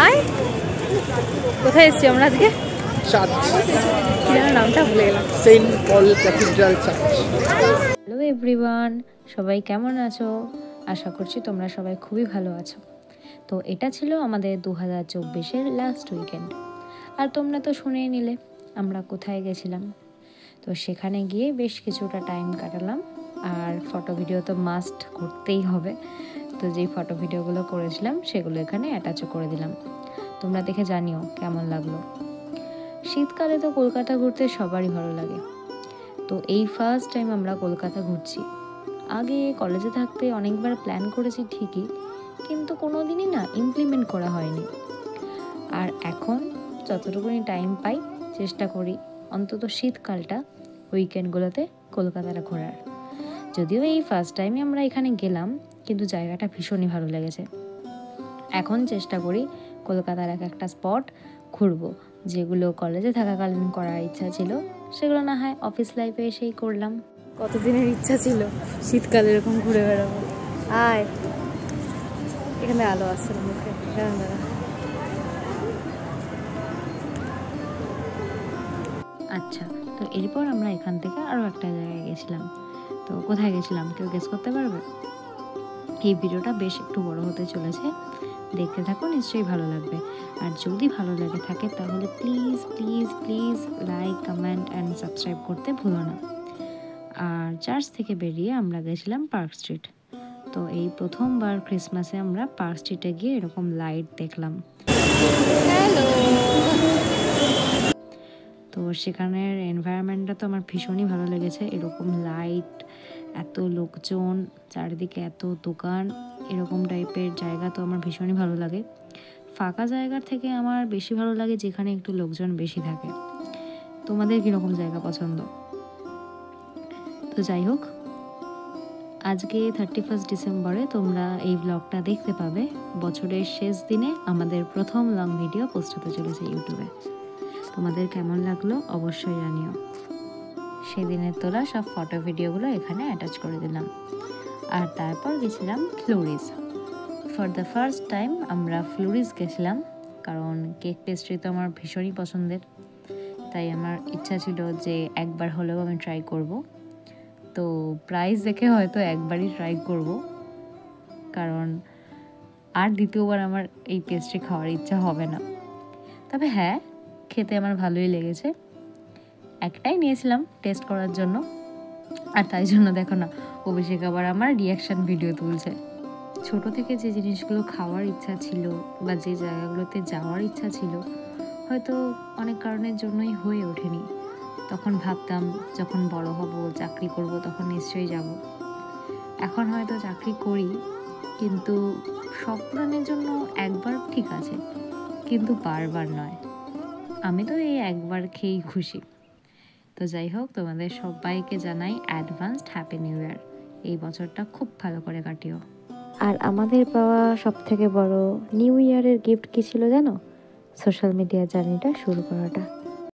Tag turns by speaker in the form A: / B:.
A: আয় কোথায় এসেছি আমরা আজকে?
B: চার্চ,
A: কি যেন নামটা ভুলে গেলাম।
B: সেন্ট পল ক্যাথিড্রাল চার্চ।
A: হ্যালো এভরিওয়ান, সবাই কেমন আছো? আশা করছি তোমরা সবাই খুবই ভালো আছো। তো এটা ছিল আমাদের 2024-এর লাস্ট উইকেন্ড। আর তোমরা তো শুনেই নিলে আমরা কোথায় গেছিলাম। তো সেখানে গিয়ে বেশ কিছুটা টাইম কাটালাম। আর ফটো ভিডিও তো মাস্ট করতেই হবে। তো যেই ফটো ভিডিওগুলো করেছিলাম সেগুলো এখানে অ্যাটাচও করে দিলাম। তোমরা দেখে জানিও কেমন লাগলো। শীতকালে তো কলকাতা ঘুরতে সবারই ভালো লাগে। তো এই ফার্স্ট টাইম আমরা কলকাতা ঘুরছি। আগে কলেজে থাকতে অনেকবার প্ল্যান করেছি ঠিকই, কিন্তু কোনো দিনই না ইমপ্লিমেন্ট করা হয়নি। আর এখন যতটুকুনি টাইম পাই চেষ্টা করি অন্তত শীতকালটা উইকেন্ডগুলোতে কলকাতাটা ঘোরার। যদিও এই ফার্স্ট টাইমে আমরা এখানে গেলাম, কিন্তু জায়গাটা ভীষণই ভালো লেগেছে। এখন চেষ্টা করি কলকাতার একটা স্পট ঘুরবো, যেগুলো কলেজে থাকাকালীন করার ইচ্ছা ছিল, সেগুলো না হয় অফিস লাইফে এসেই করলাম। কতদিনের ইচ্ছা ছিল শীতকালে এরকম ঘুরে বেড়াবো। আয়, এখানে আলো আসছে না মুখে। আচ্ছা, তো এরপর আমরা এখান থেকে আরও একটা জায়গায় গেছিলাম। তো কোথায় গেছিলাম কেউ গেস করতে পারবে? এই ভিডিওটা বেশ একটু বড় হতে চলেছে, দেখতে থাকো, নিশ্চয়ই ভালো লাগবে। আর যদি ভালো লেগে থাকে তাহলে please please please like, comment and subscribe করতে ভুলো না। আর চার্চ থেকে বেরিয়ে আমরা গেছিলাম পার্ক স্ট্রিট। তো এই প্রথমবার ক্রিসমাসে আমরা পার্ক স্ট্রিটে গিয়ে এরকম লাইট দেখলাম। হ্যালো। তো সেখানের এনভায়রনমেন্টটা তো আমার ভীষণই ভালো লেগেছে। এরকম লাইট, এত লোকজন, চারিদিকে এত দোকান, এরকম টাইপের জায়গা তো আমার ভীষণই ভালো লাগে। ফাঁকা জায়গার থেকে আমার বেশি ভালো লাগে যেখানে একটু লোকজন বেশি থাকে। তোমাদের কীরকম জায়গা পছন্দ? তো যাই হোক, আজকে 31 ডিসেম্বরে তোমরা এই ব্লগটা দেখতে পাবে। বছরের শেষ দিনে আমাদের প্রথম লং ভিডিও পোস্ট হতে চলেছে ইউটিউবে। তোমাদের কেমন লাগলো অবশ্যই জানিও। সেদিনের তোলা সব ফটো ভিডিওগুলো এখানে অ্যাটাচ করে দিলাম। আর তারপর গেছিলাম ফ্লোরিজ। ফর দ্য ফার্স্ট টাইম আমরা ফ্লোরিজ গেছিলাম, কারণ কেক পেস্ট্রি তো আমার ভীষণই পছন্দের। তাই আমার ইচ্ছা ছিল যে একবার হলেও আমি ট্রাই করব। তো প্রাইস দেখে হয়তো একবারই ট্রাই করব, কারণ আর দ্বিতীয়বার আমার এই পেস্ট্রি খাওয়ার ইচ্ছা হবে না। তবে হ্যাঁ, খেতে আমার ভালোই লেগেছে। একটাই নিয়েছিলাম টেস্ট করার জন্য, আর তাই জন্য দেখো না অভিষেক আবার আমার রিয়াকশান ভিডিও তুলছে। ছোট থেকে যে জিনিসগুলো খাওয়ার ইচ্ছা ছিল বা যে জায়গাগুলোতে যাওয়ার ইচ্ছা ছিল, হয়তো অনেক কারণের জন্যই হয়ে ওঠেনি। তখন ভাবতাম যখন বড় হব, চাকরি করব, তখন নিশ্চয়ই যাব। এখন হয়তো চাকরি করি, কিন্তু সব পূরণের জন্য একবার ঠিক আছে, কিন্তু বারবার নয়। আমি তো এই একবার খেয়েই খুশি। তো যাই হোক, তোমাদের সবাইকে জানাই অ্যাডভান্সড হ্যাপি নিউ ইয়ার। এই বছরটা খুব ভালো করে কাটিও। আর আমাদের পাওয়া সবথেকে বড় নিউ ইয়ারের গিফট কী ছিল জানো? সোশ্যাল মিডিয়া জার্নিটা শুরু করাটা।